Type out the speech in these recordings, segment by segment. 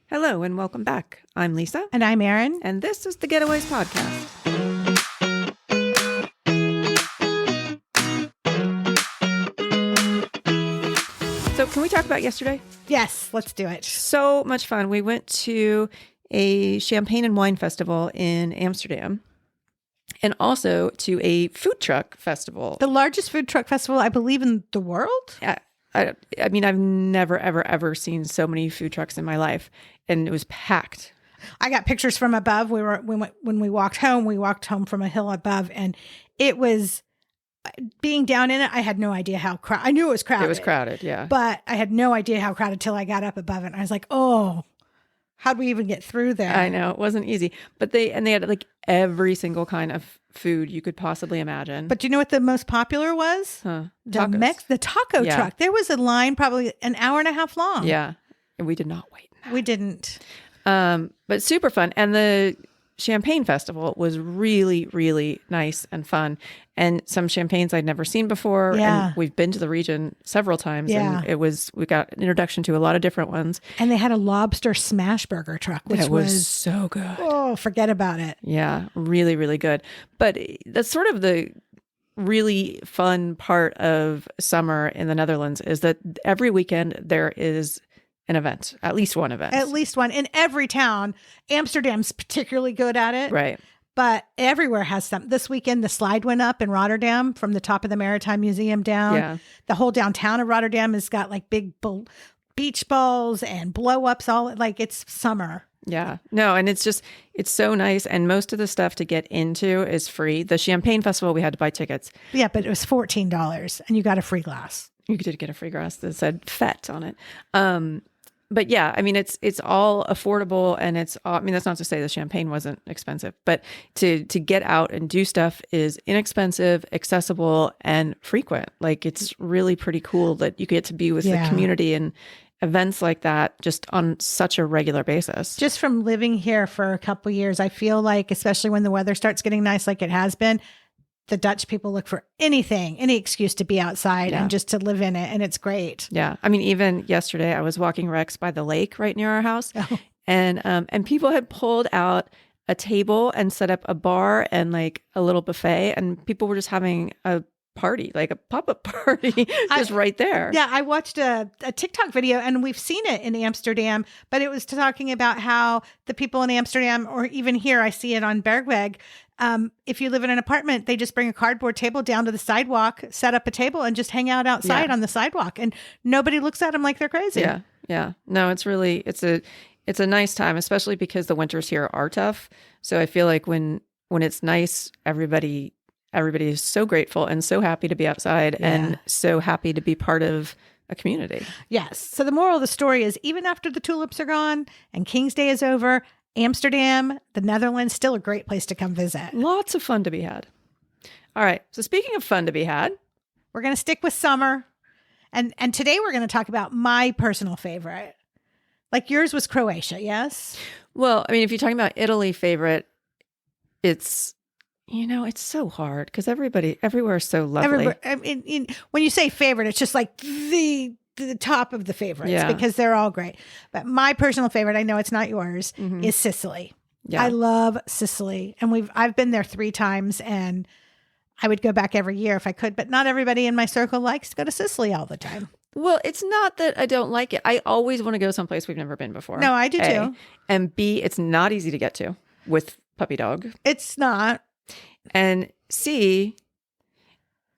Hello and welcome back. I'm Lisa. And I'm Erin. And this is the Getaways Podcast. So can we talk about yesterday? Yes, let's do it. So much fun. We went to a champagne and wine festival in Amsterdam and also to a food truck festival. The largest food truck festival, I believe, in the world? I mean, I've never, ever seen so many food trucks in my life, and it was packed. I got pictures from above. When we walked home from a hill above, and it was being down in it. I had no idea how crowded. I knew it was crowded. It was crowded, yeah. But I had no idea how crowded till I got up above it. And I was like, oh, how'd we even get through there? I know, it wasn't easy. But they had like every single kind of food you could possibly imagine. But do you know what the most popular was? The taco truck. There was a line probably an hour and a half long. Yeah. And we did not wait. We didn't. But super fun. And the Champagne Festival was really, really nice and fun. And some champagnes I'd never seen before. Yeah. And we've been to the region several times. Yeah. And we got an introduction to a lot of different ones. And they had a lobster smash burger truck, which was so good. Oh, forget about it. Yeah. Really, really good. But that's sort of the really fun part of summer in the Netherlands is that every weekend there is an event, at least one event. At least one in every town. Amsterdam's particularly good at it. Right. But everywhere has some. This weekend, the slide went up in Rotterdam from the top of the Maritime Museum down. Yeah. The whole downtown of Rotterdam has got like big beach balls and blow ups. All like it's summer. Yeah. No, and it's so nice. And most of the stuff to get into is free. The Champagne Festival, we had to buy tickets. Yeah, but it was $14 and you got a free glass. You did get a free glass that said "Fete" on it. But yeah, I mean, it's all affordable, and that's not to say the champagne wasn't expensive, but to get out and do stuff is inexpensive, accessible, and frequent. Like, it's really pretty cool that you get to be with the community and events like that just on such a regular basis. Just from living here for a couple of years, I feel like, especially when the weather starts getting nice like it has been, the Dutch people look for any excuse to be outside and just to live in it. And it's great. Yeah. I mean, even yesterday I was walking Rex by the lake right near our house and people had pulled out a table and set up a bar and like a little buffet, and people were just having a party, like a pop-up party just right there. Yeah. I watched a TikTok video, and we've seen it in Amsterdam, but it was talking about how the people in Amsterdam, or even here, I see it on Bergweg. If you live in an apartment, they just bring a cardboard table down to the sidewalk, set up a table, and just hang out outside on the sidewalk, and nobody looks at them like they're crazy. Yeah. Yeah. No, it's a nice time, especially because the winters here are tough. So I feel like when it's nice, everybody is so grateful and so happy to be outside and so happy to be part of a community. Yes. So the moral of the story is, even after the tulips are gone and King's Day is over, Amsterdam, the Netherlands, still a great place to come visit. Lots of fun to be had. All right. So speaking of fun to be had, we're going to stick with summer. And today we're going to talk about my personal favorite. Like yours was Croatia, yes? Well, I mean, if you're talking about Italy favorite, it's so hard because everywhere is so lovely. When you say favorite, it's just like the top of the favorites because they're all great. But my personal favorite, I know it's not yours, is Sicily. Yeah. I love Sicily. And I've been there 3 times, and I would go back every year if I could, but not everybody in my circle likes to go to Sicily all the time. Well, it's not that I don't like it. I always want to go someplace we've never been before. No, I do too. And B, it's not easy to get to with puppy dog. It's not. And C,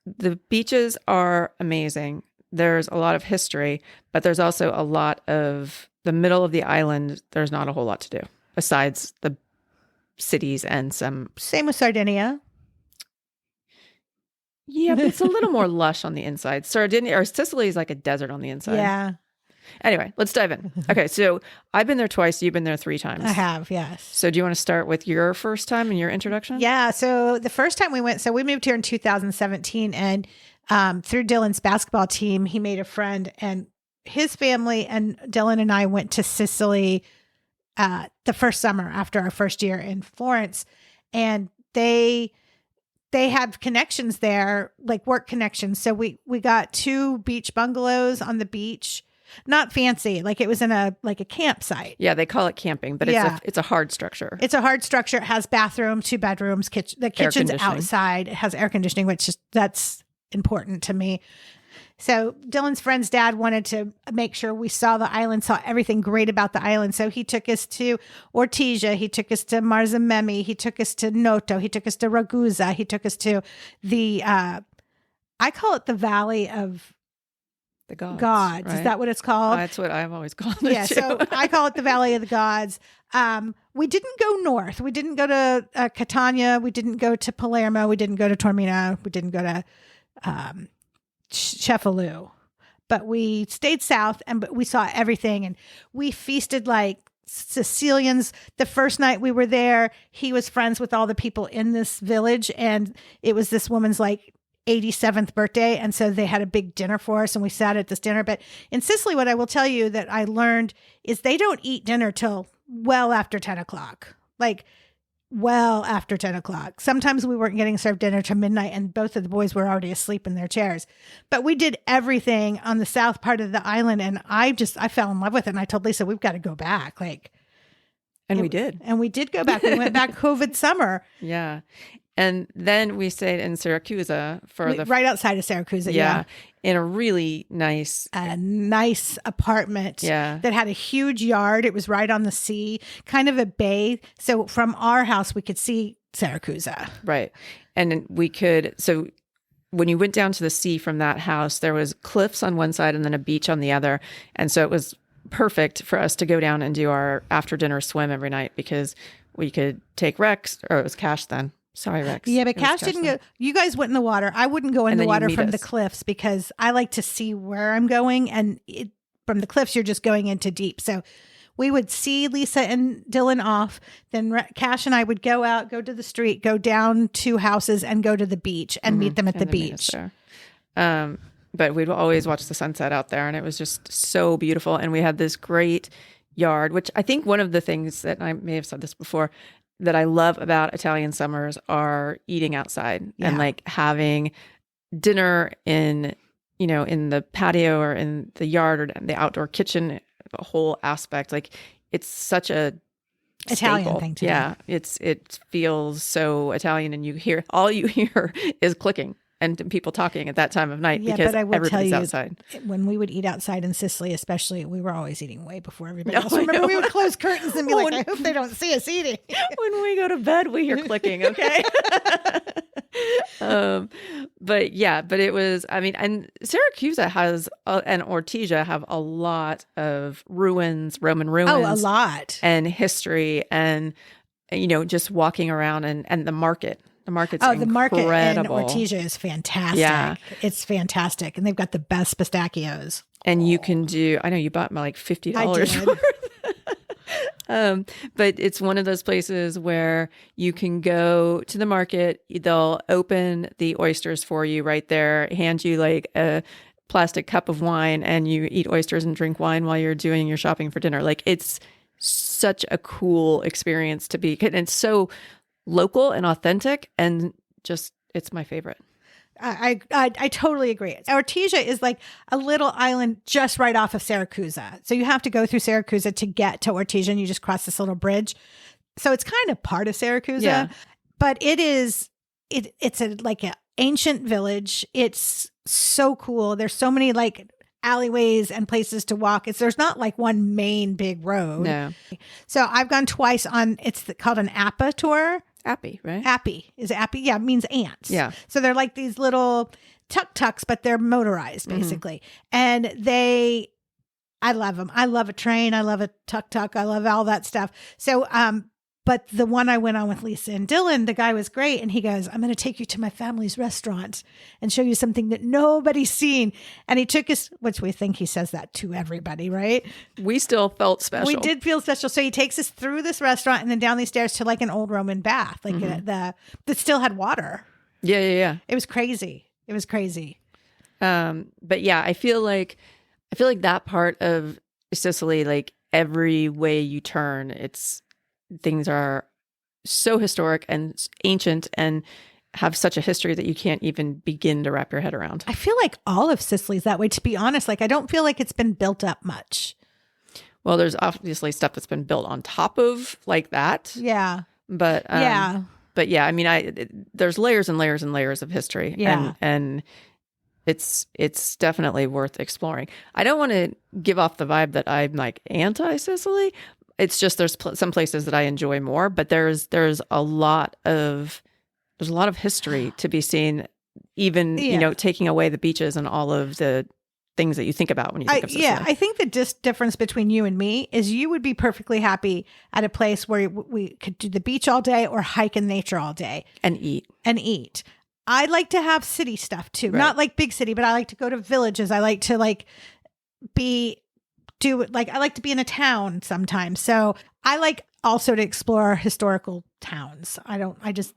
the beaches are amazing. There's a lot of history, but there's also a lot of the middle of the island. There's not a whole lot to do besides the cities and some. Same with Sardinia. Yeah, but it's a little more lush on the inside. Sicily is like a desert on the inside. Yeah. Anyway, let's dive in. Okay, so I've been there twice. You've been there 3 times. I have, yes. So do you want to start with your first time and your introduction? Yeah, so the first time we went, so we moved here in 2017, and through Dylan's basketball team, he made a friend, and his family and Dylan and I went to Sicily the first summer after our first year in Florence, and they have connections there, like work connections. So we got 2 beach bungalows on the beach. not fancy. Like it was in a campsite. Yeah, they call it camping, but it's a hard structure. It's a hard structure. It has bathroom, 2 bedrooms, the kitchen's outside. It has air conditioning, that's important to me. So Dylan's friend's dad wanted to make sure we saw the island, saw everything great about the island. So he took us to Ortigia. He took us to Marzamemi. He took us to Noto. He took us to Ragusa. He took us to the, I call it the Valley of the Gods. Right? Is that what it's called? That's what I've always called it. Yeah. Too. So I call it the Valley of the Gods. We didn't go north. We didn't go to Catania. We didn't go to Palermo. We didn't go to Taormina. We didn't go to, Cefalù, but we stayed south but we saw everything and we feasted like Sicilians. The first night we were there, he was friends with all the people in this village and it was this woman's like 87th birthday. And so they had a big dinner for us and we sat at this dinner. But in Sicily, what I will tell you that I learned is they don't eat dinner till well after 10 o'clock. Like well after 10 o'clock. Sometimes we weren't getting served dinner till midnight and both of the boys were already asleep in their chairs. But we did everything on the south part of the island and I fell in love with it. And I told Lisa, we've got to go back. We did. And we did go back. We went back COVID summer. Yeah. And then we stayed in Syracuse for right outside of Syracuse. Yeah. In a really nice apartment. Yeah. That had a huge yard. It was right on the sea, kind of a bay. So from our house, we could see Syracuse. Right. And so when you went down to the sea from that house, there was cliffs on one side and then a beach on the other. And so it was perfect for us to go down and do our after dinner swim every night because we could take Rex, or it was Cash then. Sorry, Rex. Yeah, but Cash didn't go. You guys went in the water. I wouldn't go in the water from the cliffs because I like to see where I'm going. And from the cliffs, you're just going into deep. So we would see Lisa and Dylan off. Then Cash and I would go out, go to the street, go down 2 houses and go to the beach and meet them at the beach. But we'd always watch the sunset out there. And it was just so beautiful. And we had this great yard, which I think one of the things that I may have said this before, that I love about Italian summers are eating outside and like having dinner in the patio or in the yard or the outdoor kitchen, the whole aspect. Like it's such a Italian staple thing to do. It feels so Italian and all you hear is clicking and people talking at that time of night because everybody's outside. When we would eat outside in Sicily, especially, we were always eating way before everybody else. Remember, we would close curtains and be like, I hope they don't see us eating. When we go to bed, we hear clicking, okay? But it was, and Syracuse and Ortigia have a lot of Roman ruins. Oh, a lot. And history and, just walking around and the market. The market's the market in Ortigia is fantastic. Yeah. It's fantastic. And they've got the best pistachios. And you can I know you bought like $50 worth. But it's one of those places where you can go to the market. They'll open the oysters for you right there, hand you like a plastic cup of wine, and you eat oysters and drink wine while you're doing your shopping for dinner. Like it's such a cool experience to be. And it's so local and authentic, and just it's my favorite. I totally agree. Ortigia is like a little island just right off of Syracuse. So you have to go through Syracuse to get to Ortigia, and you just cross this little bridge. So it's kind of part of Syracuse, but it's like an ancient village. It's so cool. There's so many like alleyways and places to walk. There's not like one main big road. No. So I've gone twice on, it's called an APA tour. Appy, right? Appy. Is it Appy? Yeah, it means ants. Yeah. So they're like these little tuk-tuks, but they're motorized basically. And I love them. I love a train. I love a tuk-tuk. I love all that stuff. So, but the one I went on with Lisa and Dylan, the guy was great. And he goes, I'm going to take you to my family's restaurant and show you something that nobody's seen. And he took us, which we think he says that to everybody, right? We still felt special. We did feel special. So he takes us through this restaurant and then down these stairs to like an old Roman bath, like that still had water. Yeah. It was crazy. But yeah, I feel like that part of Sicily, like every way you turn, things are so historic and ancient, and have such a history that you can't even begin to wrap your head around. I feel like all of Sicily's that way, to be honest. Like, I don't feel like it's been built up much. Well, there's obviously stuff that's been built on top of like that. Yeah. But yeah. But yeah, I mean, there's layers and layers and layers of history. Yeah. And it's definitely worth exploring. I don't want to give off the vibe that I'm like anti-Sicily. It's just there's some places that I enjoy more, but there's a lot of history to be seen, even, taking away the beaches and all of the things that you think about when you think of Sicily. Yeah, I think the difference between you and me is you would be perfectly happy at a place where we could do the beach all day or hike in nature all day. And eat. I like to have city stuff too. Right. Not like big city, but I like to go to villages. I like to I like to be in a town sometimes. So I like also to explore historical towns.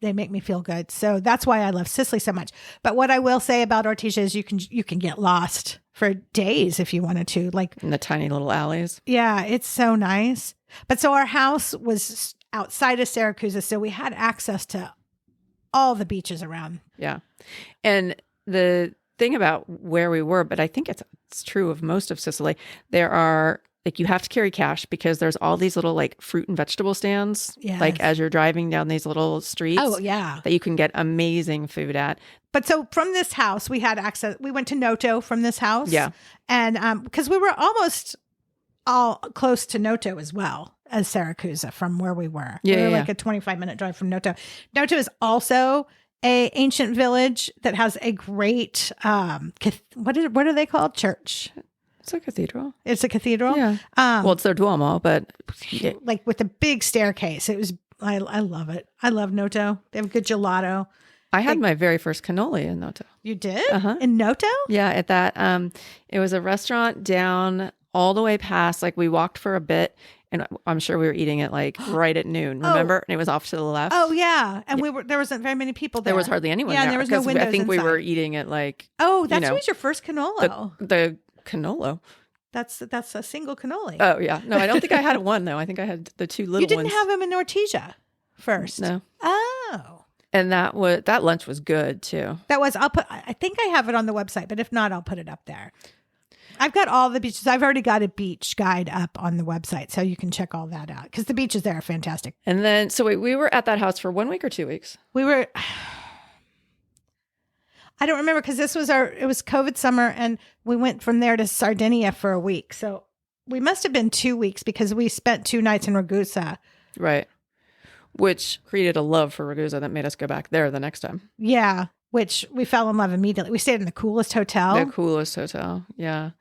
They make me feel good. So that's why I love Sicily so much. But what I will say about Ortigia is you can get lost for days if you wanted to, like in the tiny little alleys. Yeah, it's so nice. But so our house was outside of Syracuse, so we had access to all the beaches around. Yeah. And the thing about where we were, but I think it's true of most of Sicily, there are like you have to carry cash because there's all these little like fruit and vegetable stands, like as you're driving down these little streets. Oh, yeah. That you can get amazing food at. But so from this house, we had access. We went to Noto from this house. Yeah. And because we were almost all close to Noto as well as Syracuse from where we were. Yeah, we were like a 25-minute drive from Noto. Noto is also a ancient village that has a great, what are they called? Church. It's a cathedral. It's a cathedral? Yeah. Well, it's their Duomo, but... Like with a big staircase. It was, I love it. I love Noto. They have good gelato. I had my very first cannoli in Noto. You did? Uh-huh. In Noto? Yeah, at that. It was a restaurant down all the way past, like we walked for a bit, and I'm sure we were eating it like right at noon, remember? And it was off to the left. Oh, yeah. And there wasn't very many people there. There was hardly anyone there. Yeah, and there was no windows I think inside. we were eating it like... Oh, that was your first cannolo. The cannolo. That's a single cannoli. Oh, yeah. No, I don't think I had one, though. I think I had the two little ones. You didn't have them in Ortigia first? No. Oh. And that lunch was good, too. I think I have it on the website, but if not, I'll put it up there. I've got all the beaches. I've already got a beach guide up on the website, so you can check all that out because the beaches there are fantastic. And then, so we were at that house for 1 week or 2 weeks? We were... I don't remember because it was COVID summer and we went from there to Sardinia for a week. So we must have been 2 weeks because we spent 2 nights in Ragusa. Right. Which created a love for Ragusa that made us go back there the next time. Yeah. Which we fell in love immediately. We stayed in the coolest hotel. The coolest hotel. Yeah.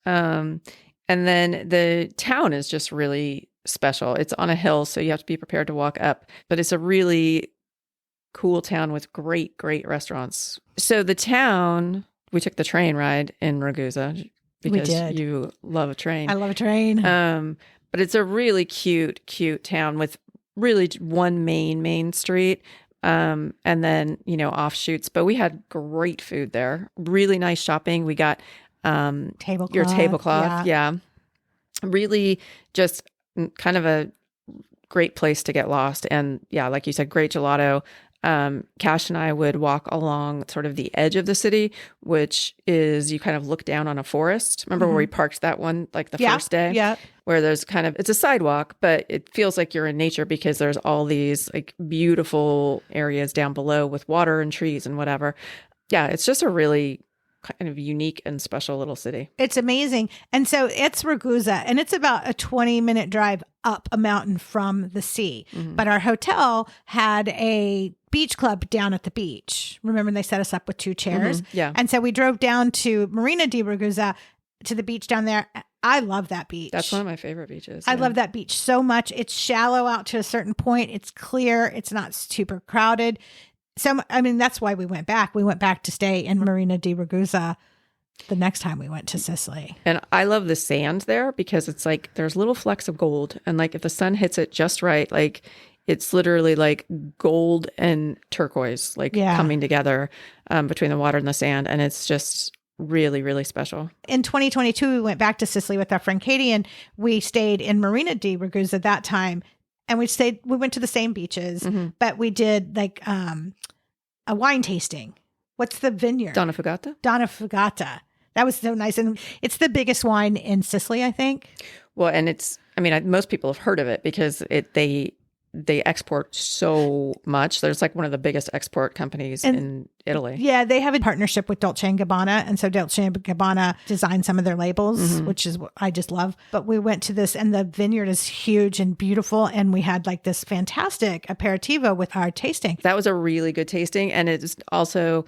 And then the town is just really special. It's on a hill, so you have to be prepared to walk up, but it's a really cool town with great restaurants. So the town, we took the train ride in Ragusa because you love a train. I love a train. But it's a really cute town with really one main street. And then, offshoots, but we had great food there. Really nice shopping. We got, tablecloth. Your tablecloth. Yeah. Really just kind of a great place to get lost. And yeah, like you said, great gelato. Cash and I would walk along sort of the edge of the city, which is you kind of look down on a forest. Remember where we parked that one, like the first day? Yeah. Where there's it's a sidewalk, but it feels like you're in nature because there's all these like beautiful areas down below with water and trees and whatever. Yeah, it's just a really kind of unique and special little city. It's amazing. And so it's Ragusa, and it's about a 20-minute drive up a mountain from the sea. Mm-hmm. But our hotel had a beach club down at the beach. Remember, they set us up with 2 chairs? Mm-hmm. Yeah. And so we drove down to Marina di Ragusa, to the beach down there. I love that beach. That's one of my favorite beaches. I love that beach so much. It's shallow out to a certain point. It's clear. It's not super crowded. So, I mean, that's why we went back. We went back to stay in Marina di Ragusa the next time we went to Sicily. And I love the sand there because it's like there's little flecks of gold. And like if the sun hits it just right, like it's literally like gold and turquoise, like coming together between the water and the sand. And it's just really special. In 2022, we went back to Sicily with our friend Katie, and we stayed in Marina di Ragusa that time. And we went to the same beaches, but we did like a wine tasting. What's the vineyard? Donna Fugata. Donna Fugata. That was so nice. And it's the biggest wine in Sicily, I think. Well, and most people have heard of it because they export so much. There's like one of the biggest export companies in Italy. Yeah, they have a partnership with Dolce & Gabbana. And so Dolce & Gabbana designed some of their labels, which is what I just love. But we went to this and the vineyard is huge and beautiful. And we had like this fantastic aperitivo with our tasting. That was a really good tasting. And it's also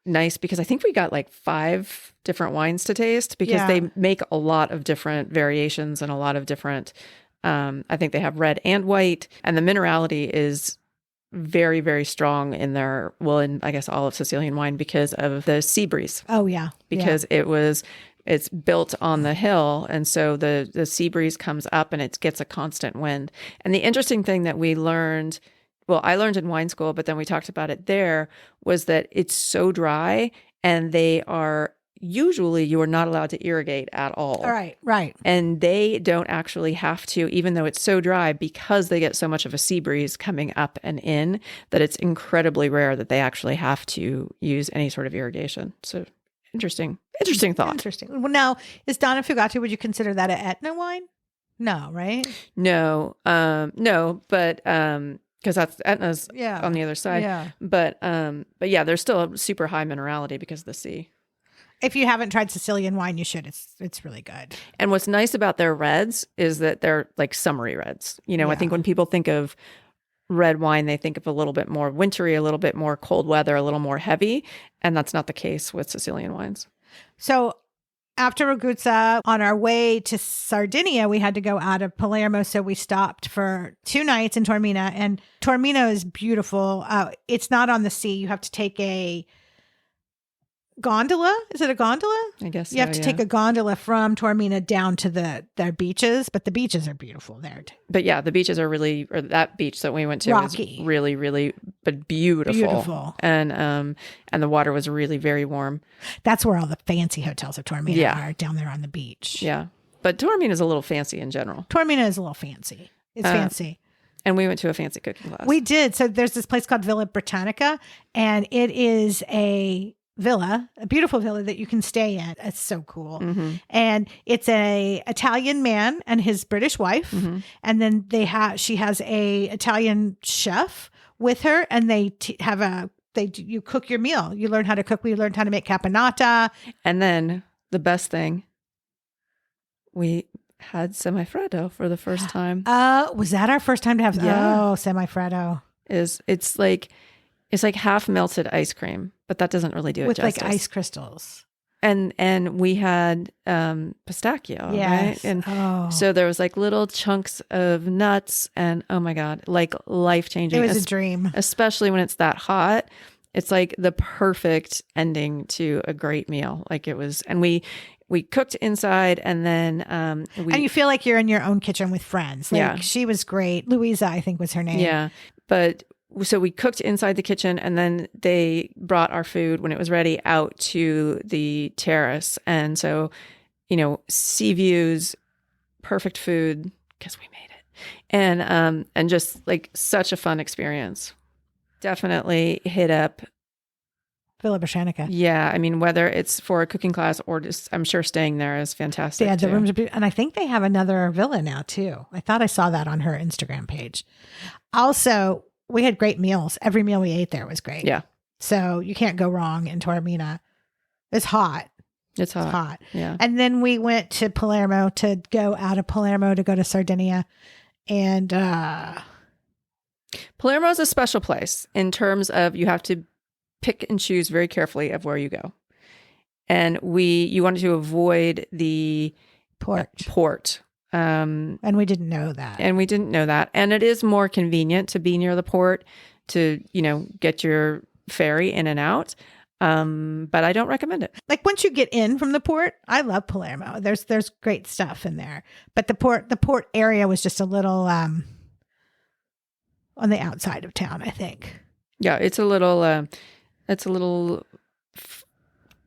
nice because I think we got like 5 different wines to taste because they make a lot of different variations and a lot of different I think they have red and white, and the minerality is very, very strong in I guess all of Sicilian wine because of the sea breeze. Oh yeah. Because it's built on the hill. And so the sea breeze comes up and it gets a constant wind. And the interesting thing that we learned, well, I learned in wine school, but then we talked about it there, was that it's so dry and usually you are not allowed to irrigate at all. Right. And they don't actually have to, even though it's so dry, because they get so much of a sea breeze coming up and in, that it's incredibly rare that they actually have to use any sort of irrigation. So interesting thought. Interesting. Well, now, is Donna Fugata, would you consider that an Etna wine? No, right? No, but because that's Etna's on the other side. Yeah. But yeah, there's still a super high minerality because of the sea. If you haven't tried Sicilian wine, you should. It's really good. And what's nice about their reds is that they're like summery reds. I think when people think of red wine, they think of a little bit more wintry, a little bit more cold weather, a little more heavy. And that's not the case with Sicilian wines. So after Ragusa, on our way to Sardinia, we had to go out of Palermo. So we stopped for 2 nights in Taormina. And Taormina is beautiful. It's not on the sea. You have to take a gondola. Is it a gondola? I guess you have to take a gondola from Taormina down to their beaches, but the beaches are beautiful there too. But yeah, the beaches are that beach that we went to rocky, is really, really, but beautiful. And the water was really very warm. That's where all the fancy hotels of Taormina are, down there on the beach. Yeah, but Taormina is a little fancy in general. Taormina is a little fancy. It's fancy. And we went to a fancy cooking class. We did. So there's this place called Villa Britannica, and it is a beautiful villa that you can stay in. It's so cool. Mm-hmm. And it's a Italian man and his British wife. Mm-hmm. And then she has a Italian chef with her, and you cook your meal. You learn how to cook. We learned how to make caponata. And then the best thing, we had semifreddo for the first time. Was that our first time to have semifreddo? It's like half melted ice cream, but that doesn't really do it justice. With like ice crystals. And we had pistachio, right? And so there was like little chunks of nuts, and oh my God, like life-changing. It was a dream. Especially when it's that hot. It's like the perfect ending to a great meal. Like it was, and we cooked inside, and then and you feel like you're in your own kitchen with friends. Like she was great. Louisa, I think, was her name. Yeah, but so we cooked inside the kitchen, and then they brought our food when it was ready out to the terrace. And so, sea views, perfect food, because we made it, and just like such a fun experience. Definitely hit up Villa Britannica. Yeah, I mean, whether it's for a cooking class or just, I'm sure staying there is fantastic. Yeah, the rooms are beautiful. And I think they have another villa now too. I thought I saw that on her Instagram page. Also, we had great meals. Every meal we ate there was great. Yeah. So you can't go wrong in Taormina. It's hot. It's hot. Yeah. And then we went to Palermo to go out of Palermo to go to Sardinia. And Palermo is a special place in terms of you have to pick and choose very carefully of where you go. And you wanted to avoid the port. And we didn't know that. And it is more convenient to be near the port to, get your ferry in and out. But I don't recommend it. Like once you get in from the port, I love Palermo. There's great stuff in there. But the port area was just a little on the outside of town, I think. Yeah, it's a little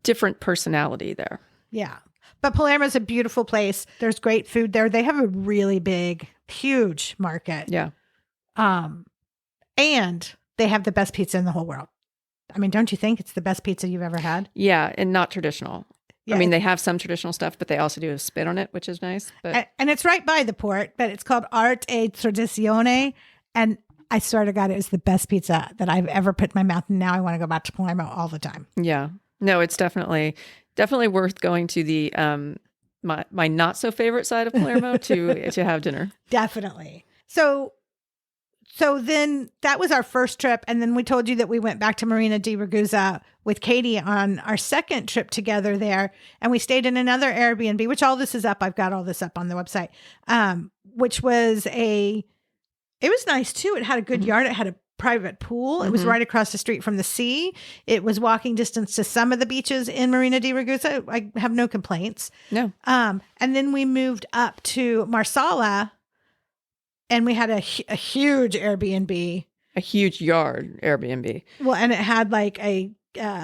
different personality there. Yeah. But Palermo is a beautiful place. There's great food there. They have a really big, huge market. Yeah. And they have the best pizza in the whole world. I mean, don't you think it's the best pizza you've ever had? Yeah, and not traditional. Yeah. I mean, they have some traditional stuff, but they also do a spin on it, which is nice. But and it's right by the port, but it's called Art e Tradizione. And I swear to God, it was the best pizza that I've ever put in my mouth. And now I want to go back to Palermo all the time. Yeah. No, it's definitely worth going to the my not so favorite side of Palermo to have dinner. Definitely. So then that was our first trip. And then we told you that we went back to Marina di Ragusa with Katie on our second trip together there. And we stayed in another Airbnb, which all this is up. I've got all this up on the website, which was it was nice too. It had a good yard. It had a private pool. It was right across the street from the sea. It was walking distance to some of the beaches in Marina di Ragusa. I have no complaints. No. And then we moved up to Marsala. And we had a huge Airbnb. A huge yard Airbnb. Well, and it had like a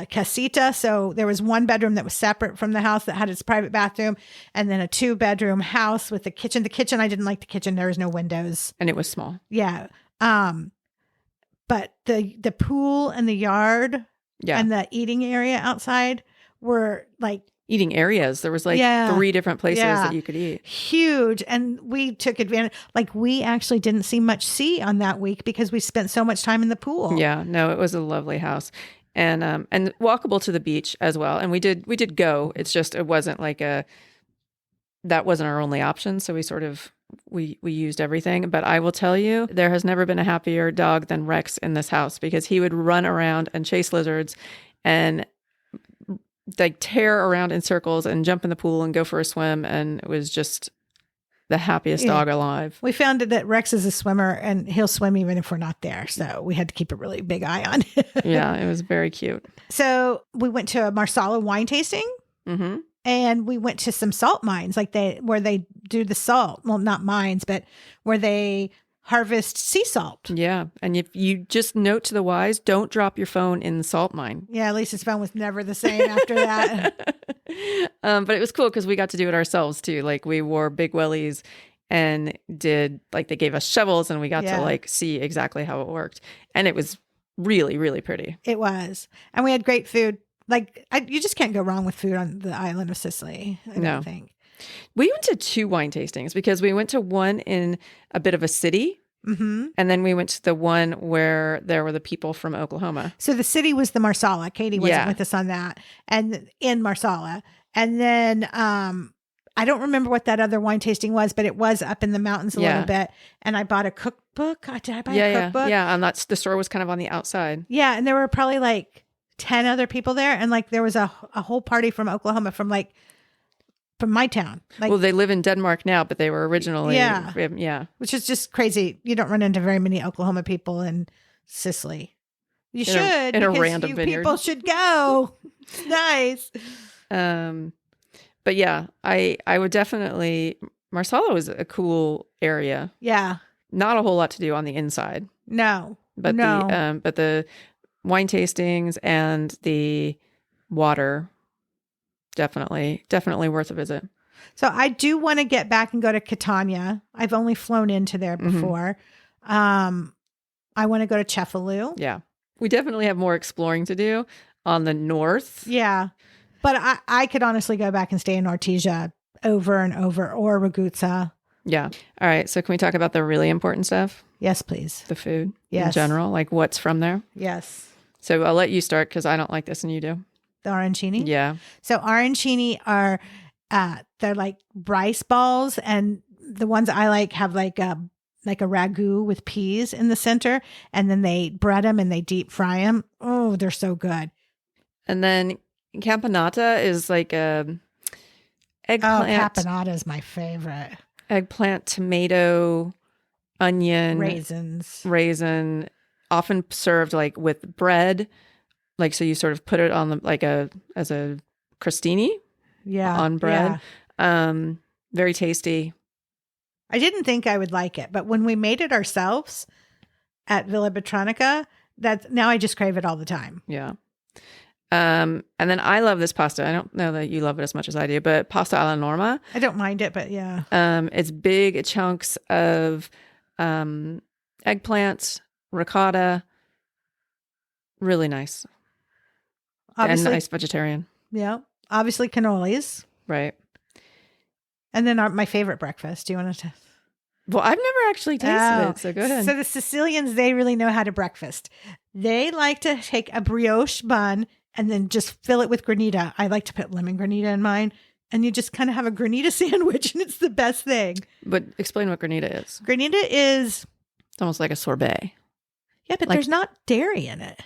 casita. So there was one bedroom that was separate from the house that had its private bathroom. And then a 2-bedroom house with a kitchen. The kitchen, I didn't like the kitchen. There was no windows. And it was small. Yeah. But the pool and the yard and the eating area outside were like, eating areas. There was like 3 different places that you could eat. Huge. And we took advantage. Like we actually didn't see much sea on that week because we spent so much time in the pool. Yeah, no, it was a lovely house. And walkable to the beach as well. And we did go. It's just, it wasn't like that wasn't our only option. So we used everything. But I will tell you, there has never been a happier dog than Rex in this house because he would run around and chase lizards and like tear around in circles and jump in the pool and go for a swim. And it was just the happiest dog alive. We found that Rex is a swimmer and he'll swim even if we're not there. So we had to keep a really big eye on him. Yeah, it was very cute. So we went to a Marsala wine tasting and we went to some salt mines, like where they do the salt. Well, not mines, but where they harvest sea salt. Yeah. And if you just note to the wise, don't drop your phone in the salt mine. Yeah, Lisa's phone was never the same after that. But it was cool because we got to do it ourselves too. Like we wore big wellies and did, like they gave us shovels and we got to like see exactly how it worked. And it was really, really pretty. It was. And we had great food. Like you just can't go wrong with food on the island of Sicily, I don't think. We went to 2 wine tastings because we went to one in a bit of a city. And then we went to the one where there were the people from Oklahoma. So the city was the Marsala. Katie wasn't with us on that. And in Marsala. And then I don't remember what that other wine tasting was, but it was up in the mountains a little bit. And I bought a cookbook. Did I buy a cookbook? Yeah. And the store was kind of on the outside. Yeah. And there were probably like 10 other people there. And like there was a whole party from Oklahoma from my town. Like, well, they live in Denmark now, but they were originally, which is just crazy. You don't run into very many Oklahoma people in Sicily. You should. In a random vineyard. People should go. It's nice. But yeah, I would definitely, Marsala was a cool area. Yeah. Not a whole lot to do on the inside. No. But the wine tastings and the water, definitely worth a visit. So I do want to get back and go to Catania. I've only flown into there before. I want to go to Cefalù. Yeah. We definitely have more exploring to do on the north. Yeah. But I could honestly go back and stay in Ortigia over and over, or Ragusa. Yeah. All right. So can we talk about the really important stuff? Yes, please. The food in general, like what's from there? Yes. So I'll let you start because I don't like this and you do. The arancini? Yeah. So arancini are, they're like rice balls, and the ones I like have like a ragu with peas in the center, and then they bread them and they deep fry them. Oh, they're so good. And then campanata is like a eggplant. Oh, campanata is my favorite. Eggplant, tomato, onion, raisin, often served like with bread. Like, so you sort of put it on as a crostini on bread. Yeah. Very tasty. I didn't think I would like it, but when we made it ourselves at Villa Botanica, now I just crave it all the time. Yeah. And then I love this pasta. I don't know that you love it as much as I do, but pasta alla norma. I don't mind it, but yeah. It's big chunks of eggplants, ricotta. Really nice. Obviously, and nice vegetarian. Yeah. Obviously cannolis. Right. And then my favorite breakfast. Do you want to? Well, I've never actually tasted it, so go ahead. So the Sicilians, they really know how to breakfast. They like to take a brioche bun and then just fill it with granita. I like to put lemon granita in mine. And you just kind of have a granita sandwich, and it's the best thing. But explain what granita is. Granita is... It's almost like a sorbet. Yeah, but there's not dairy in it.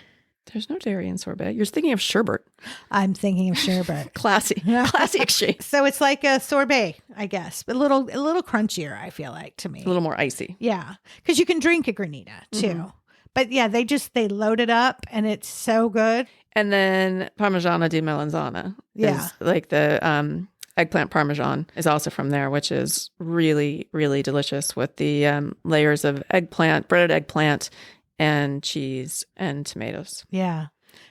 There's no dairy in sorbet. You're thinking of sherbet. I'm thinking of sherbet. Classy exchange. So it's like a sorbet, I guess, but a little crunchier, I feel like, to me. A little more icy. Yeah, because you can drink a granita too. Mm-hmm. But yeah, they load it up, and it's so good. And then Parmigiana di Melanzana is like the eggplant parmesan is also from there, which is really, really delicious with the layers of breaded eggplant, and cheese and tomatoes. Yeah.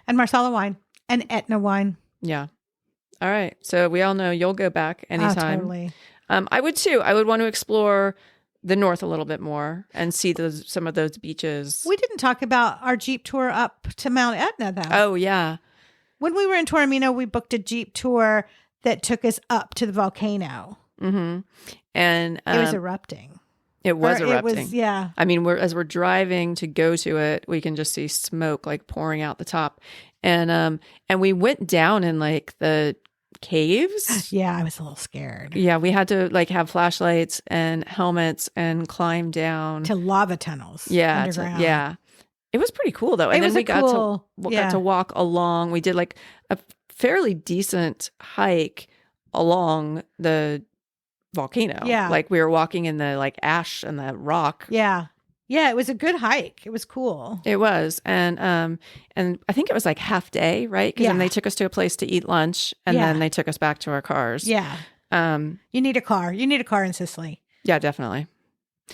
And Marsala wine and Etna wine. Yeah. All right. So we all know you'll go back anytime. Oh, totally. I would too. I would want to explore the north a little bit more and see some of those beaches. We didn't talk about our Jeep tour up to Mount Etna though. Oh, yeah. When we were in Taormina, we booked a Jeep tour that took us up to the volcano. Mm-hmm. And it was erupting. It was erupting. It was, yeah. I mean, as we're driving to go to it, we can just see smoke like pouring out the top. And we went down in like the caves. Yeah, I was a little scared. Yeah, we had to like have flashlights and helmets and climb down to lava tunnels. Yeah, underground. It was pretty cool though. And then we got to walk along. We did like a fairly decent hike along the volcano. Yeah. Like we were walking in the like ash and the rock. Yeah. Yeah, it was a good hike. It was cool. It was. And I think it was like half day, right? Because then they took us to a place to eat lunch, and then they took us back to our cars. Yeah. You need a car. You need a car in Sicily. Yeah, definitely.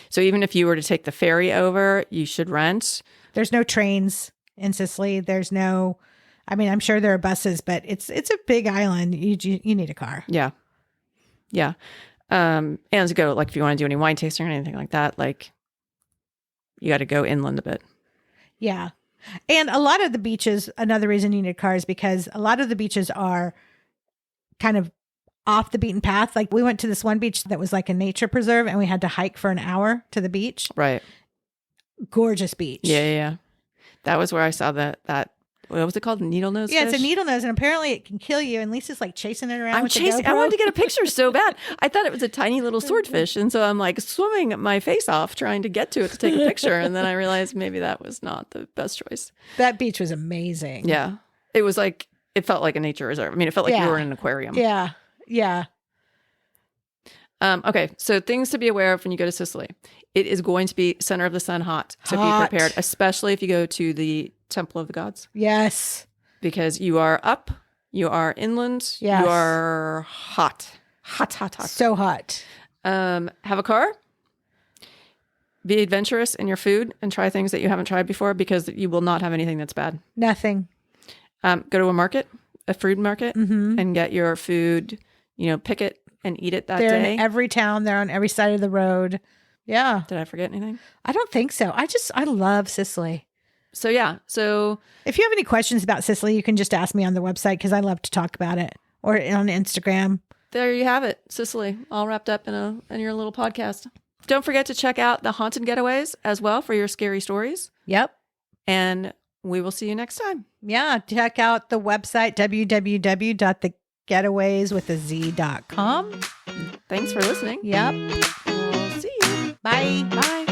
So even if you were to take the ferry over, you should rent. There's no trains in Sicily. There's no, I mean, I'm sure there are buses, but it's a big island. You need a car. Yeah. Yeah. And to go, like, if you want to do any wine tasting or anything like that, like, you got to go inland a bit. Yeah. And a lot of the beaches, another reason you need a car is because a lot of the beaches are kind of off the beaten path. Like we went to this one beach that was like a nature preserve, and we had to hike for an hour to the beach. Right. Gorgeous beach. Yeah. That was where I saw that. What was it called? Needle nose fish? Yeah, it's a needle nose, and apparently it can kill you. And Lisa's like chasing it around. I wanted to get a picture so bad. I thought it was a tiny little swordfish, and so I'm like swimming my face off trying to get to it to take a picture, and then I realized maybe that was not the best choice. That beach was amazing. Yeah, it was like it felt like a nature reserve. I mean, it felt like you were in an aquarium. Yeah. Okay, so things to be aware of when you go to Sicily. It is going to be center of the sun hot. So be prepared, especially if you go to the Temple of the Gods. Yes. Because you are up, you are inland, you are hot. Hot. So hot. Have a car. Be adventurous in your food and try things that you haven't tried before, because you will not have anything that's bad. Nothing. Go to a food market, and get your food, pick it and eat it that day. They're in every town. They're on every side of the road. Yeah. Did I forget anything? I don't think so. I love Sicily. So yeah. So if you have any questions about Sicily, you can just ask me on the website, because I love to talk about it, or on Instagram. There you have it. Sicily, all wrapped up in your little podcast. Don't forget to check out the Haunted Getaways as well for your scary stories. Yep. And we will see you next time. Yeah. Check out the website, www.thegetawayswithaz.com. Thanks for listening. Yep. We'll see you. Bye. Bye.